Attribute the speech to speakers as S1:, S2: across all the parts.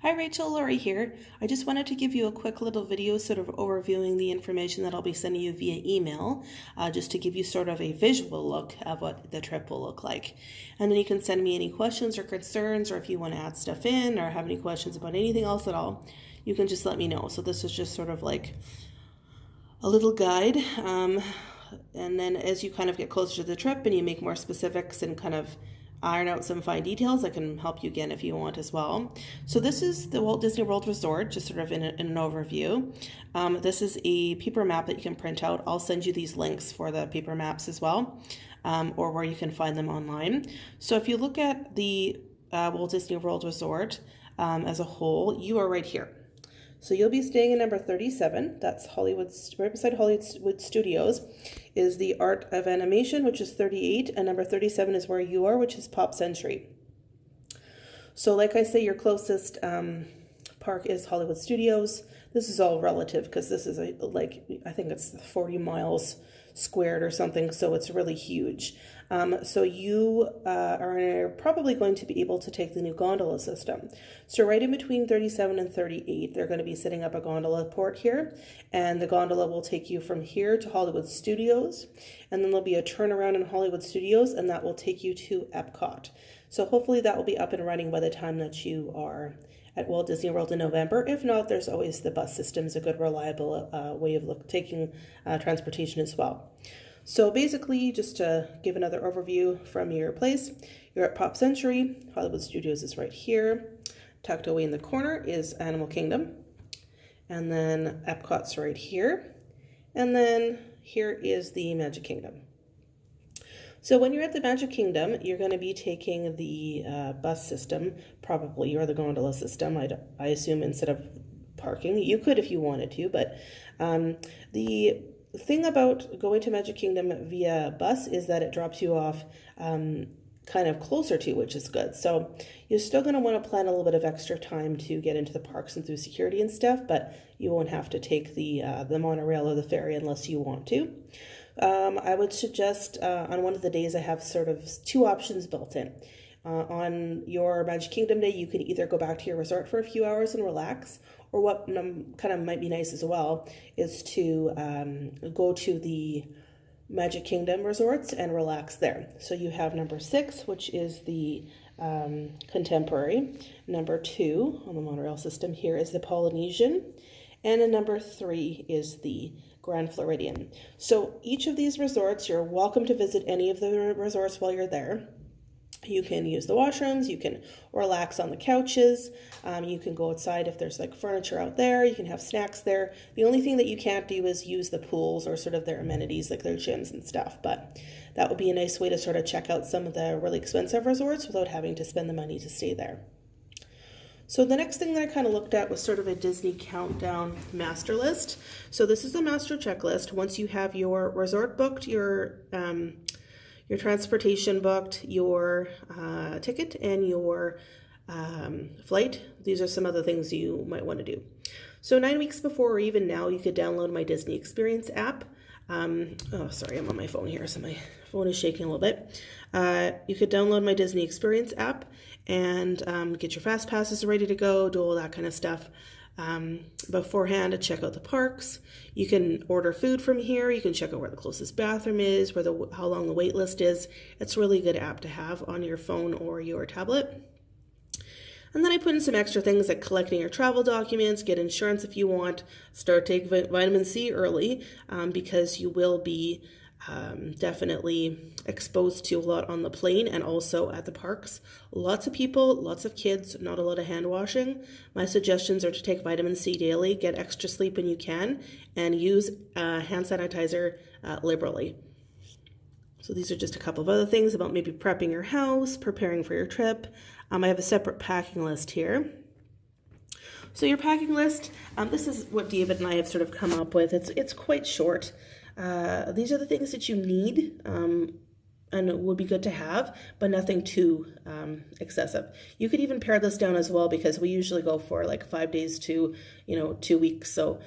S1: Hi Rachel, Lori here. I just wanted to give you a quick little video sort of overviewing the information that I'll be sending you via email, just to give you sort of a visual look of what the trip will look like. And then you can send me any questions or concerns, or if you want to add stuff in or have any questions about anything else at all, you can just let me know. So this is just sort of like a little guide. And then as you kind of get closer to the trip and you make more specifics and kind of iron out some fine details, I can help you again if you want as well. So this is the Walt Disney World Resort, just sort of in an overview. This is a paper map that you can print out. I'll send you these links for the paper maps as well, or where you can find them online. So if you look at the Walt Disney World Resort as a whole, you are right here. So you'll be staying in number 37. That's right beside Hollywood Studios is the Art of Animation, which is 38, and number 37 is where you are, which is Pop Century. So like I say, your closest park is Hollywood Studios. This is all relative because this is I think it's 40 miles squared or something, so it's really huge. So you are probably going to be able to take the new gondola system. So right in between 37 and 38, they're going to be setting up a gondola port here, and the gondola will take you from here to Hollywood Studios, and then there'll be a turnaround in Hollywood Studios, and that will take you to Epcot. So hopefully that will be up and running by the time that you are at Walt Disney World in November. If not, there's always the bus system, is a good reliable way of taking transportation as well. So basically, just to give another overview from your place, you're at Pop Century. Hollywood Studios is right here. Tucked away in the corner is Animal Kingdom. And then Epcot's right here. And then here is the Magic Kingdom. So when you're at the Magic Kingdom, you're going to be taking the bus system, probably, or the gondola system, I assume, instead of parking. You could if you wanted to, but the thing about going to Magic Kingdom via bus is that it drops you off kind of closer to, which is good. So you're still going to want to plan a little bit of extra time to get into the parks and through security and stuff, but you won't have to take the monorail or the ferry unless you want to. I would suggest on one of the days I have sort of two options built in. On your Magic Kingdom day, you can either go back to your resort for a few hours and relax, or what kind of might be nice as well is to go to the Magic Kingdom resorts and relax there. So you have number 6, which is the Contemporary. Number 2 on the monorail system here is the Polynesian. And then number 3 is the Grand Floridian. So each of these resorts, you're welcome to visit any of the resorts while you're there. You can use the washrooms, you can relax on the couches, you can go outside if there's like furniture out there, you can have snacks there. The only thing that you can't do is use the pools or sort of their amenities like their gyms and stuff, but that would be a nice way to sort of check out some of the really expensive resorts without having to spend the money to stay there. So the next thing that I kind of looked at was sort of a Disney countdown master list. So this is a master checklist. Once you have your resort booked, your transportation booked, your ticket, and your flight, these are some other things you might want to do. So 9 weeks before or even now, you could download my Disney Experience app. Oh, sorry, I'm on my phone here, so my phone is shaking a little bit. You could download my Disney Experience app and get your fast passes ready to go, do all that kind of stuff beforehand to check out the parks. You can order food from here. You can check out where the closest bathroom is, how long the wait list is. It's a really good app to have on your phone or your tablet. And then I put in some extra things like collecting your travel documents, get insurance if you want, start taking vitamin C early because you will be definitely exposed to a lot on the plane and also at the parks. Lots of people, lots of kids, not a lot of hand washing. My suggestions are to take vitamin C daily, get extra sleep when you can, and use hand sanitizer liberally. So these are just a couple of other things about maybe prepping your house, preparing for your trip. I have a separate packing list here. So your packing list, this is what David and I have sort of come up with. It's quite short. These are the things that you need and it would be good to have, but nothing too excessive. You could even pare this down as well because we usually go for like 5 days to 2 weeks. So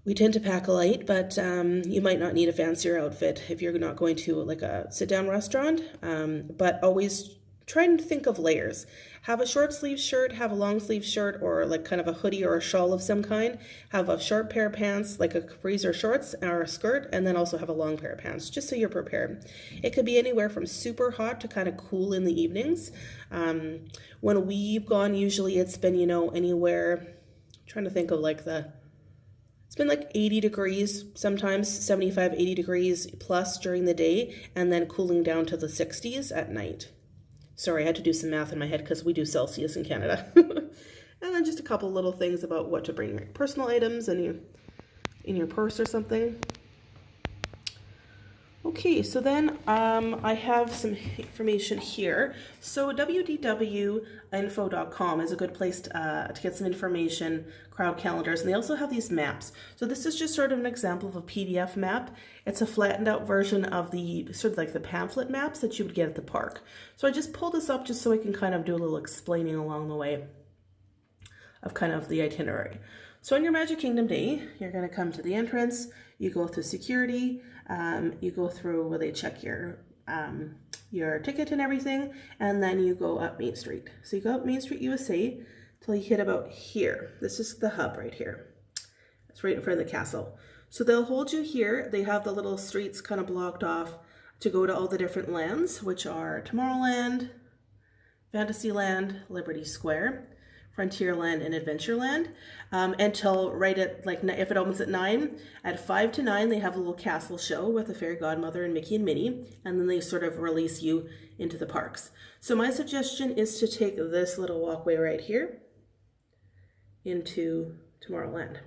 S1: we tend to pack light, but you might not need a fancier outfit if you're not going to like a sit-down restaurant. But always try and think of layers. Have a short sleeve shirt, have a long sleeve shirt, or like kind of a hoodie or a shawl of some kind. Have a short pair of pants, like a capris or shorts or a skirt, and then also have a long pair of pants, just so you're prepared. It could be anywhere from super hot to kind of cool in the evenings. When we've gone, usually it's been, you know, anywhere, I'm trying to think of like it's been like 80 degrees, sometimes 75, 80 degrees plus during the day, and then cooling down to the 60s at night. Sorry, I had to do some math in my head because we do Celsius in Canada. And then just a couple little things about what to bring, like personal items in your purse or something. Okay, so then I have some information here. So WDWinfo.com is a good place to get some information, crowd calendars, and they also have these maps. So this is just sort of an example of a PDF map. It's a flattened out version of the sort of like the pamphlet maps that you would get at the park. So I just pulled this up just so I can kind of do a little explaining along the way of kind of the itinerary. So on your Magic Kingdom day, you're going to come to the entrance, you go through security, you go through where they check your ticket and everything, and then you go up Main Street. So you go up Main Street USA till you hit about here. This is the hub right here. It's right in front of the castle. So they'll hold you here. They have the little streets kind of blocked off to go to all the different lands, which are Tomorrowland, Fantasyland, Liberty Square, Frontierland, and Adventureland, until right at, like, if it opens at 9, at 5 to 9, they have a little castle show with the fairy godmother and Mickey and Minnie, and then they sort of release you into the parks. So my suggestion is to take this little walkway right here into Tomorrowland.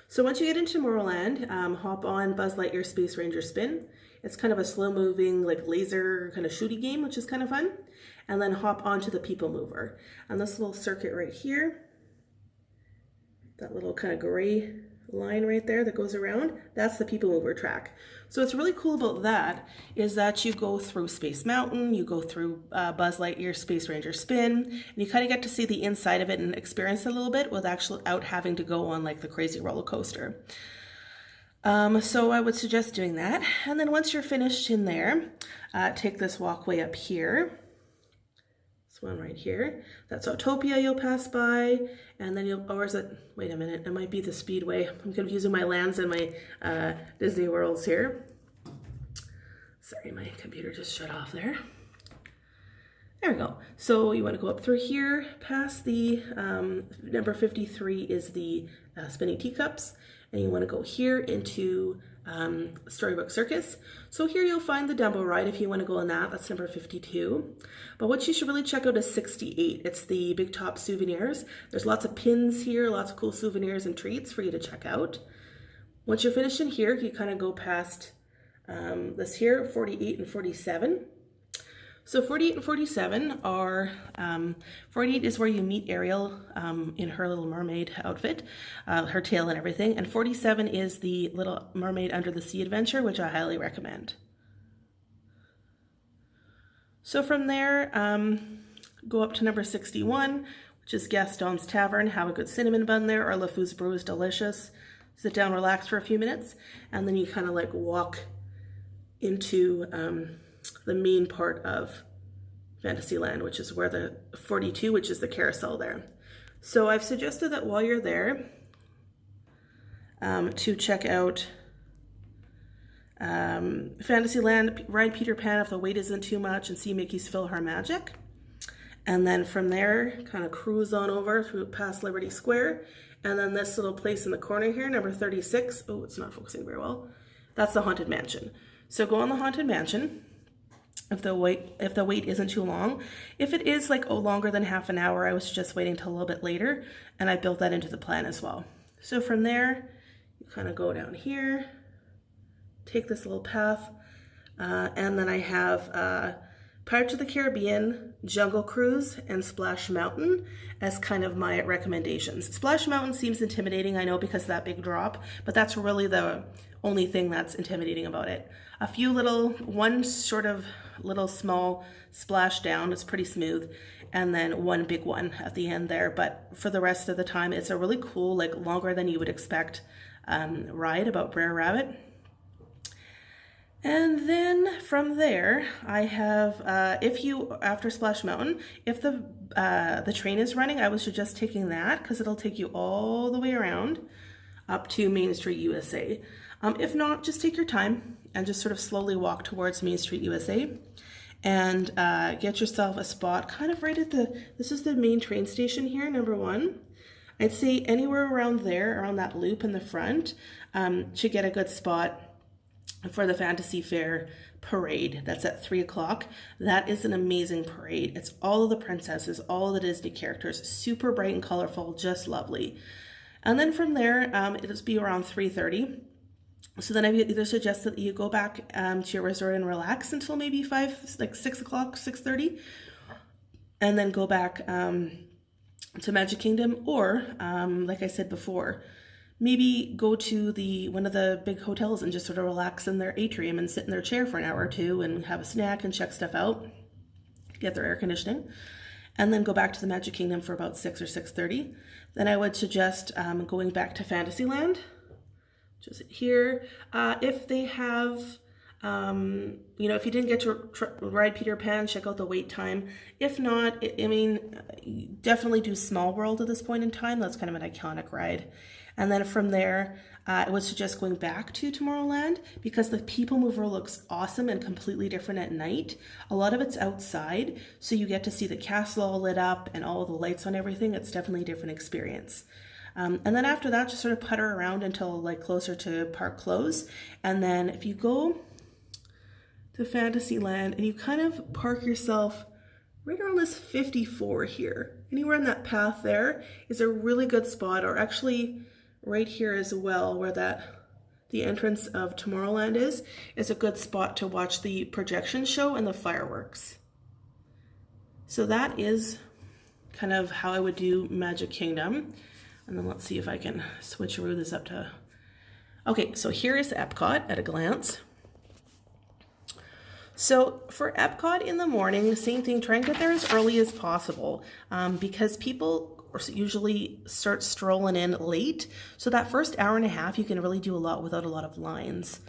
S1: So once you get into Tomorrowland, hop on Buzz Lightyear Space Ranger Spin. It's kind of a slow-moving, like, laser kind of shooty game, which is kind of fun. And then hop onto the People Mover. And this little circuit right here, that little kind of gray line right there that goes around, that's the People Mover track. So what's really cool about that is that you go through Space Mountain, you go through Buzz Lightyear Space Ranger Spin, and you kind of get to see the inside of it and experience it a little bit without having to go on like the crazy roller coaster. So I would suggest doing that. And then once you're finished in there, take this walkway up here. This one right here. That's Autopia you'll pass by, and then or is it, wait a minute, it might be the Speedway. I'm confusing my lands and my Disney Worlds here. Sorry, my computer just shut off there. There we go. So you want to go up through here, past the, number 53 is the spinning teacups, and you want to go here into Storybook Circus. So here you'll find the Dumbo ride if you want to go on that. That's number 52. But what you should really check out is 68. It's the Big Top Souvenirs. There's lots of pins here, lots of cool souvenirs and treats for you to check out. Once you're finished in here, you kind of go past this here, 48 and 47. So 48 and 47 are, 48 is where you meet Ariel in her Little Mermaid outfit, her tail and everything, and 47 is the Little Mermaid Under the Sea adventure, which I highly recommend. So from there, go up to number 61, which is Gaston's Tavern. Have a good cinnamon bun there, or LeFou's Brew is delicious. Sit down, relax for a few minutes, and then you kind of like walk into the main part of Fantasyland, which is where the 42, which is the carousel there. So I've suggested that while you're there, to check out Fantasyland, ride Peter Pan if the wait isn't too much, and see Mickey's PhilharMagic. And then from there, kind of cruise on over through past Liberty Square. And then this little place in the corner here, number 36. Oh, it's not focusing very well. That's the Haunted Mansion. So go on the Haunted Mansion if the wait isn't too long. If it is like longer than half an hour, I was just waiting till a little bit later, and I built that into the plan as well. So from there, you kind of go down here, take this little path, and then I have Pirates of the Caribbean, Jungle Cruise, and Splash Mountain as kind of my recommendations. Splash Mountain seems intimidating, I know, because of that big drop, but that's really the only thing that's intimidating about it. A few one sort of little small splash down, it's pretty smooth, and then one big one at the end there. But for the rest of the time, it's a really cool, like longer than you would expect ride about Brer Rabbit. And then from there, I have, after Splash Mountain, if the train is running, I would suggest taking that because it'll take you all the way around up to Main Street, USA. If not, just take your time and just sort of slowly walk towards Main Street, USA and get yourself a spot kind of right at this is the main train station here, number 1. I'd say anywhere around there, around that loop in the front, to get a good spot for the Fantasy Fair parade. That's at 3 o'clock. That is an amazing parade. It's all of the princesses, all of the Disney characters, super bright and colorful, just lovely. And then from there, it'll be around 3:30. So then I either suggest that you go back to your resort and relax until maybe 6 o'clock, 6:30, and then go back to Magic Kingdom, or like I said before, maybe go to one of the big hotels and just sort of relax in their atrium and sit in their chair for an hour or two and have a snack and check stuff out, get their air conditioning, and then go back to the Magic Kingdom for about 6 or 6:30. Then I would suggest going back to Fantasyland, which is here. If they have, if you didn't get to ride Peter Pan, check out the wait time. If not, definitely do Small World at this point in time. That's kind of an iconic ride. And then from there, I would suggest going back to Tomorrowland because the People Mover looks awesome and completely different at night. A lot of it's outside, so you get to see the castle all lit up and all the lights on everything. It's definitely a different experience. And then after that, just sort of putter around until closer to park close. And then if you go to Fantasyland and you kind of park yourself right around this 54 here, anywhere in that path there is a really good spot, or actually right here as well, where the entrance of Tomorrowland is a good spot to watch the projection show and the fireworks. So that is kind of how I would do Magic Kingdom. And then let's see if I can switcheroo this up to... Okay, so here is Epcot at a glance. So for Epcot in the morning, same thing, try and get there as early as possible because people usually start strolling in late. So that first hour and a half, you can really do a lot without a lot of lines.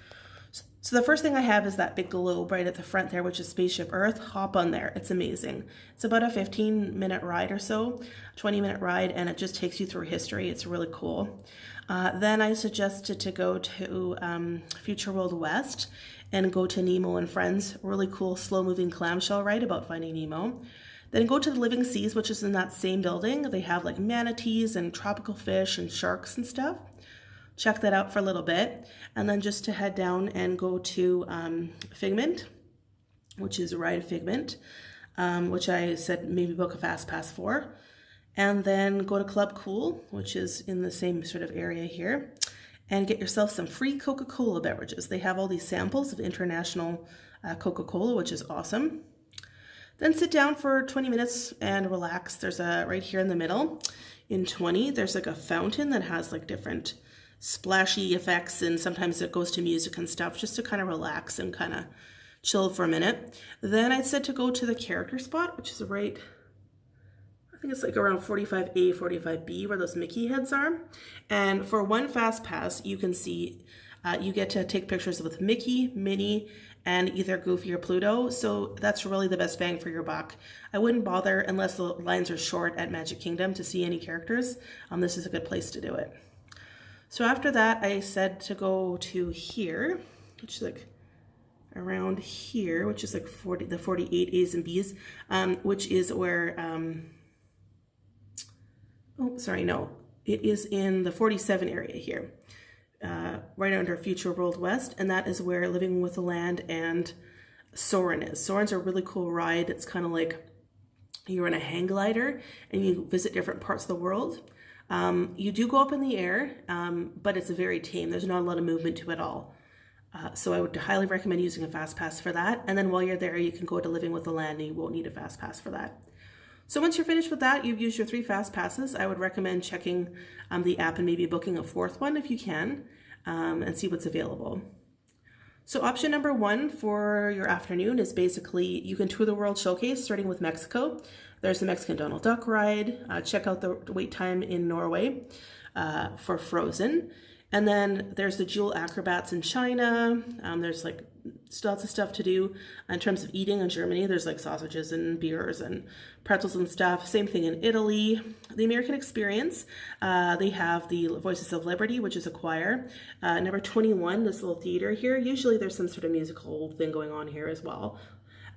S1: So the first thing I have is that big globe right at the front there, which is Spaceship Earth. Hop on there. It's amazing. It's about a 15-minute ride or so, 20-minute ride, and it just takes you through history. It's really cool. Then I suggested to go to Future World West and go to Nemo and Friends. Really cool, slow-moving clamshell ride about Finding Nemo. Then go to the Living Seas, which is in that same building. They have manatees and tropical fish and sharks and stuff. Check that out for a little bit. And then just to head down and go to Figment, which is Ride Figment, which I said maybe book a fast pass for. And then go to Club Cool, which is in the same sort of area here, and get yourself some free Coca-Cola beverages. They have all these samples of international Coca-Cola, which is awesome. Then sit down for 20 minutes and relax. There's right here in the middle, in 20, there's a fountain that has different splashy effects, and sometimes it goes to music and stuff, just to kind of relax and kind of chill for a minute. Then I said to go to the character spot, which is right, I think it's around 45A, 45B, where those Mickey heads are. And for one fast pass, you can see, you get to take pictures with Mickey, Minnie, and either Goofy or Pluto. So that's really the best bang for your buck. I wouldn't bother unless the lines are short at Magic Kingdom to see any characters. This is a good place to do it. So after that, I said to go to here, which is around here, which is the 48 A's and B's, which is where, it is in the 47 area here, right under Future World West, and that is where Living with the Land and Soarin' is. Soarin's a really cool ride. It's kind of like you're in a hang glider and you visit different parts of the world. You do go up in the air, but it's very tame. There's not a lot of movement to it all. So I would highly recommend using a fast pass for that. And then while you're there, you can go to Living with the Land and you won't need a fast pass for that. So once you're finished with that, you've used your 3 fast passes. I would recommend checking the app and maybe booking a 4th one if you can, and see what's available. So option number 1 for your afternoon is basically you can tour the World Showcase starting with Mexico. There's the Mexican Donald Duck ride. Check out the wait time in Norway for Frozen. And then there's the Jewel Acrobats in China. There's lots of stuff to do in terms of eating in Germany. There's like sausages and beers and pretzels and stuff. Same thing in Italy. The American Experience, they have the Voices of Liberty, which is a choir. Number 21, this little theater here. Usually there's some sort of musical thing going on here as well.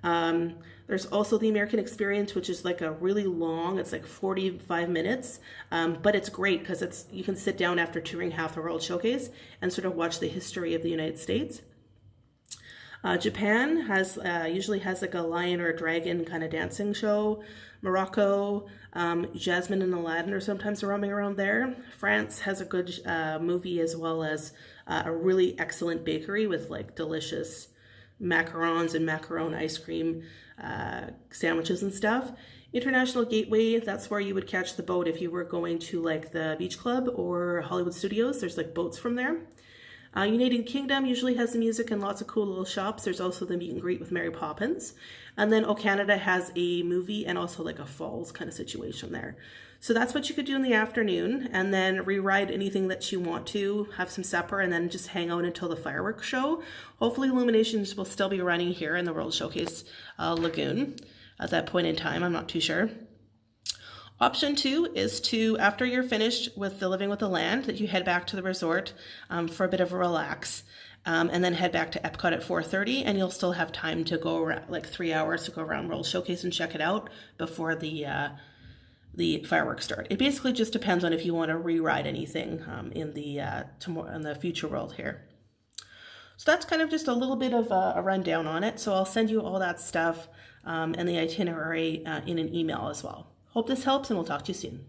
S1: There's also the American Experience, which is like a really long, it's like 45 minutes, but it's great because you can sit down after touring half the World Showcase and sort of watch the history of the United States. Japan usually has like a lion or a dragon kind of dancing show. Morocco, Jasmine and Aladdin are sometimes roaming around there. France has a good movie as well as a really excellent bakery with like delicious macarons and macaron ice cream sandwiches and stuff. International Gateway, that's where you would catch the boat if you were going to like the Beach Club or Hollywood Studios. There's like boats from there. United Kingdom usually has the music and lots of cool little shops. There's also the meet and greet with Mary Poppins. And then Canada has a movie and also like a falls kind of situation there. So that's what you could do in the afternoon, and then re-ride anything that you want to, have some supper, and then just hang out until the fireworks show. Hopefully illuminations will still be running here in the World Showcase Lagoon at that point in time. I'm not too sure. Option 2 is to, after you're finished with the Living with the Land, that you head back to the resort for a bit of a relax, and then head back to Epcot at 4:30, and you'll still have time to go around, like 3 hours to go around World Showcase and check it out before the fireworks start. It basically just depends on if you want to re-ride anything in the future world here. So that's kind of just a little bit of a rundown on it. So I'll send you all that stuff and the itinerary in an email as well. Hope this helps, and we'll talk to you soon.